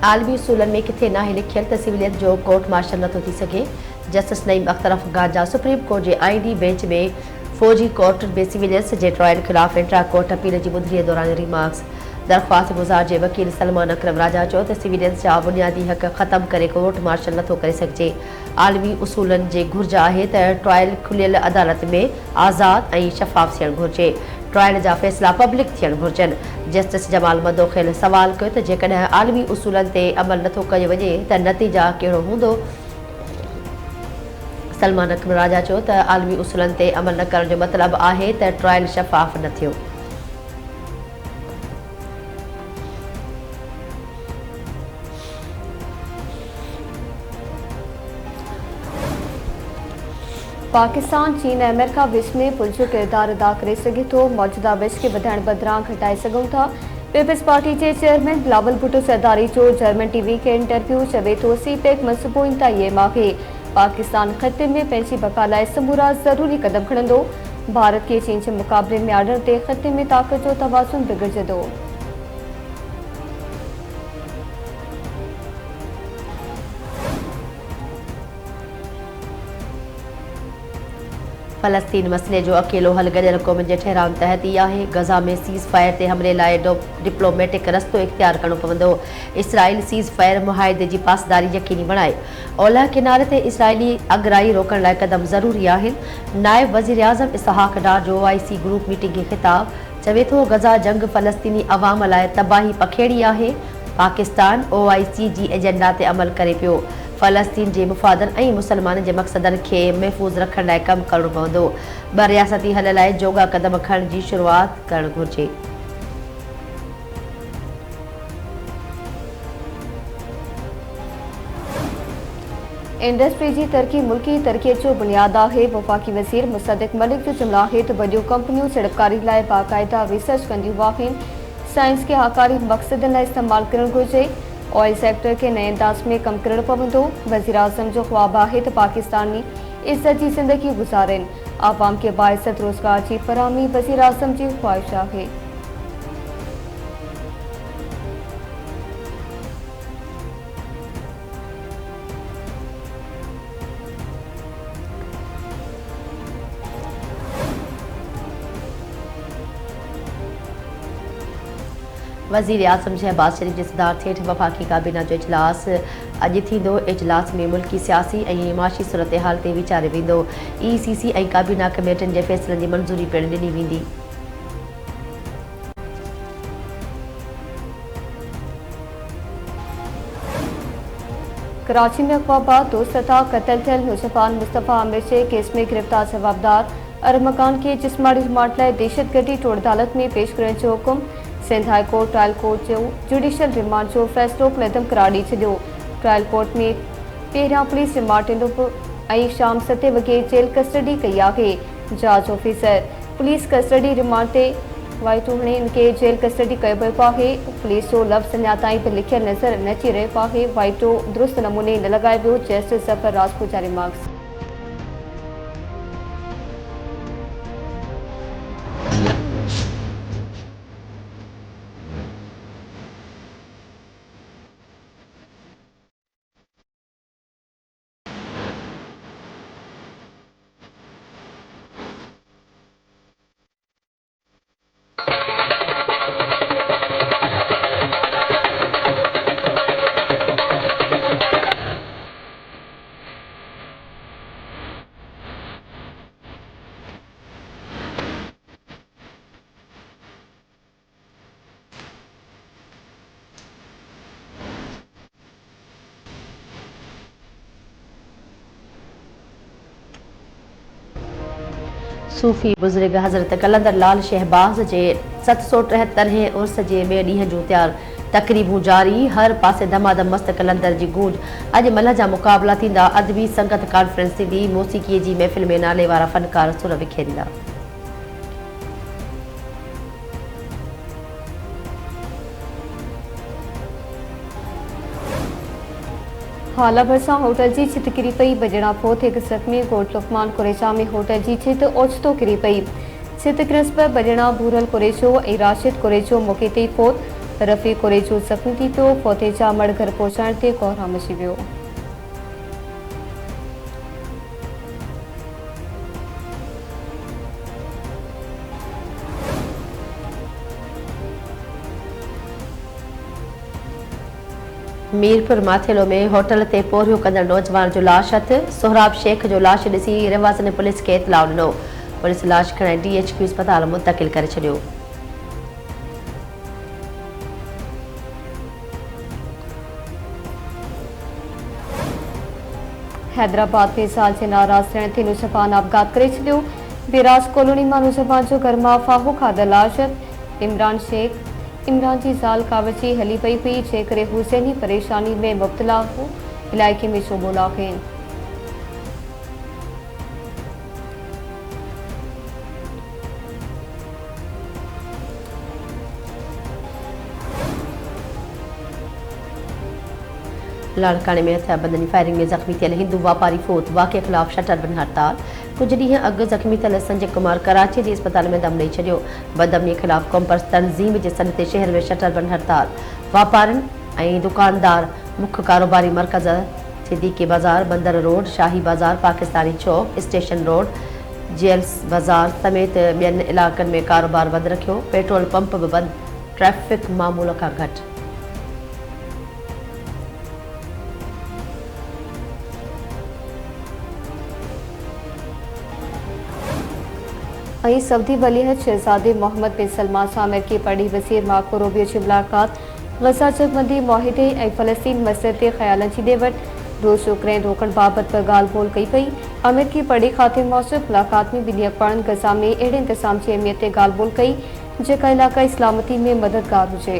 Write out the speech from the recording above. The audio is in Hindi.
आलमी उसूलन में किथे ना लिखियल त सिविलियत जो कोर्ट मार्शल नथो थी सघे। जस्टिस नईम अख्तर अफगान जा सुप्रीम कोर्ट जे आईनी बेंच में फौजी कोर्ट में सिविलियंस जे ट्रायल खिलाफ इंट्रा कोर्ट अपील की बुधरी दौरान रिमार्क्स। दरख्वास्त गुज़ार के वकील सलमान अकरम राजा चो त सिविलियंस जा बुनियादी हक़ ख़त्म करे कोर्ट मार्शल नथो करे सघिजे। आलमी उसूलन जे घुर्ज है त ट्रायल खुलियल अदालत में आज़ाद और शफ़ाफ थियण घुर्जे। ट्रायल जा फैसला पब्लिक थियण घुर्जन। जस्टिस जमाल मदोखेल सवाल कयो त जेकॾहिं आलमी उसूलन ते अमल नथो कयो वञे त नतीजा कहिड़ो हूंदो। सलमान अकरम राजा चो त आलमी उसूलन ते अमल न करण जो मतलब है त ट्रायल शफ़ाफ न थियो। पाकिस्तान चीन ऐं अमेरिका विच में पुल जो किरदार अदा करे सघे थो। मौजूदा विच खे वधाइण बदिरां घटाए सघूं था। पीपल्स पार्टी के चेयरमैन बिलावल भुट्टो ज़रदारी जो जर्मन टीवी के इंटरव्यू चवे तो सीपेक मनसूबो इंतहाईअ आहे। पाकिस्तान खत्े में पंहिंजी बका लाइ समूरा ज़रूरी कदम खणंदो। भारत के चीन के मुक़ाबले में आर्डर ते खत्े में ताक़त जो तवाज़ुन बिगड़जंदो। फ़लस्तीन मसले जो अकेलो हल गॾियल क़ौमुनि जे ठहराउ तहत ई आहे। गज़ा में सीज़ फायर ते हमले लाइ डिप्लोमेटिक रस्तो इख्तियार करणो पवंदो। इसराइल सीज़ फायर मुआहिदे जी पासदारी यकीनी बणाए। ओलह किनारे ते इसराइली अगराई रोकण लाइ कदम ज़रूरी आहिनि। नायब वज़ीर आज़म इसहाक डार जो OIC ग्रुप मीटिंग खे ख़िताब चवे थो गज़ा जंग फ़लस्तीनी अवाम लाइ तबाही पखेड़ी आहे। पाकिस्तान OIC जी एजेंडा ते अमल करे पियो। फ़लस्तीन जे मुफ़ादन ऐं मुसलमान जे मक़सदनि खे महफ़ूज़ रखण लाइ कमु करणो पवंदो। ॿ रियासती हल लाइ जोगा कदम खणण जी शुरूआत करणु घुर्जे। इंडस्ट्री की तरक्की मुल्की तरक्की जो बुनियाद है। वफाकी वज़ीर मुसद्दिक़ मलिक जो जुमला है तो वॾियूं कंपनियूं सीड़पकारी लाइ बाक़ायदा रिसर्च कंदियूं आहिनि। साइंस के हकारी मक़सदनि लाइ इस्तेमाल करणु घुर्जे। ऑयल सेक्टर के नए अंदाज में कम करणु पवंदो। वज़ीर आज़म जो ख्वाब है तो पाकिस्तानी इज़्ज़त जी ज़िंदगी गुज़ारनि। आवाम के बाइज़्ज़त रोज़गार की फराहमी वज़ीर आज़म की ख्वाहिश है। वज़ीर आज़म शहबाज शरीफ के सदारत हेठि वफ़ाक़ी काबीना जो इजलास अॼु थींदो। इजलास में मुल्की सियासी ऐं माशी सूरत हाल ते वीचारे वेंदो। ECC ऐं काबीना कमेटियुनि जे फ़ैसिलनि जी मंज़ूरी पिणु ॾिनी वेंदी। कराची में अक़वाबाद दोस्तता कत्ल थियल नौजवान मुस्तफ़ा आमिर जे केस में गिरफ़्तार जवाबदार अरमकान के जिस्मानी रिमांड लाइ दहशतगर्दी टोड़ अदालत में पेश करण जो हुकुम। Sindh high court trial court जो जुडिशियल रिमांड जो फ़ैसिलो मुलज़म करार ॾेई छॾियो। ट्रायल कोर्ट में पहिरियां पुलिस रिमांड ॾिनो ऐं शाम 7 वॻे जेल कस्टडी कई आहे। जांच ऑफिसर पुलिस कस्टडी रिमांड ते वाइटो हणे इनके जेल कस्टडी कयो पियो आहे। पुलिस जो लफ़्ज़ अञा ताईं बि लिखियल नज़र न अची रहियो आहे। वाइटो दुरुस्त नमूने न लॻाए वियो। जस्टिस ज़फ़र राजपूत जा रिमार्क्स। सूफ़ी बुज़ुर्ग हज़रत कलंदर लाल शहबाज़ जे 773 उर्स जे ॿिए ॾींहं जूं तयार तक़रीबूं जारी। हर पासे धमाधम मस्त कलंदर जी गूंज। अॼु मल जा मुक़ाबला थींदा। अदबी संगत कॉन्फ्रेंस थींदी। मौसीक़ीअ जी महफ़िल में नाले वारा फ़नकार सुर विखेरींदा। हाला भरसां होटल की छित किरी पई। बजड़ा फोत एक ज़ख़्मी कोट लुकमान कुरेशा में होटल की छित ओचितो किरी पई। छित किरस पर बजड़ा भूरल कुरेशो ऐं राशिद कुरेशो मौके ते फोत। रफ़ी कोरेजो ज़ख़्मी थी पियो। फ़ौते जा मड़ घर पहुचाइण ते कोहराम मची वियो। मीरपुर माथेलो में होटल ते पोरियो कंदड़ नौजवान जो लाश हथ। सोहराब शेख जो लाश ॾिसी रिवाज़ ने पुलिस खे इतलाउ ॾिनो। पुलिस लाश खणे DHQ अस्पताल मुंतकिल करे छॾियो। हैदराबाद में साल जे नाराज़ रहण ते नुज़फ़ान आपघात करे छॾियो। बिराज कॉलोनी मां नुज़फ़ान जो घर मां फाहो खाधल लाश। इमरान जी ज़ाल कावची हली पई हुई, जंहिं करे हू ज़हनी परेशानी में मुब्तला हो। इलाइक़े में शोबोल आहिनि। लाड़काने में हथियारबंदनी फायरिंग में ज़ख़्मी थियल हिंदू वापारी फोत वाक़े ख़िलाफ़ शटर बंदि हड़ताल। कुछ ॾींहं अॻु ज़ख़्मी थियल संजय कुमार कराची जे अस्पताल में दम ॾेई छॾियो। बदअमनी ख़िलाफ़ कॉम्पर्स तंज़ीम जे सॾ ते शहर में शटर बंदि हड़ताल। वापारनि ऐं दुकानदार मुख्य कारोबारी मर्कज़ सिद्दीकी बाज़ार, बंदर रोड, शाही बाज़ार, पाकिस्तानी चौक, स्टेशन रोड, जेल्स बाज़ार समेत ॿियनि इलाइक़नि में कारोबार बंदि रखियो। पेट्रोल पंप बि बंदि, ट्रैफ़िक मामूल खां घटि। सऊदी वलीअहद शहज़ादे मोहम्मद बिन सलमान सां अमेरिकी परॾेही वज़ीर मार्को रूबियो जी मुलाक़ात। ग़ज़ा जंगबंदी मुआहिदे ऐं फ़लस्तीन मसइले ते ख़्यालनि जी ॾे वठि, रूस यूक्रेन रोकण बाबति बि ॻाल्हि ॿोल कई पई। अमेरिकी परॾेही खाते मूजिबि मुलाक़ात में ॿिन्ही अक़वामनि ग़ज़ा में अहिड़े इंतज़ाम जी अहमियत ते ॻाल्हि ॿोल कई जेका इलाक़ाई सलामती में मददगार हुजे।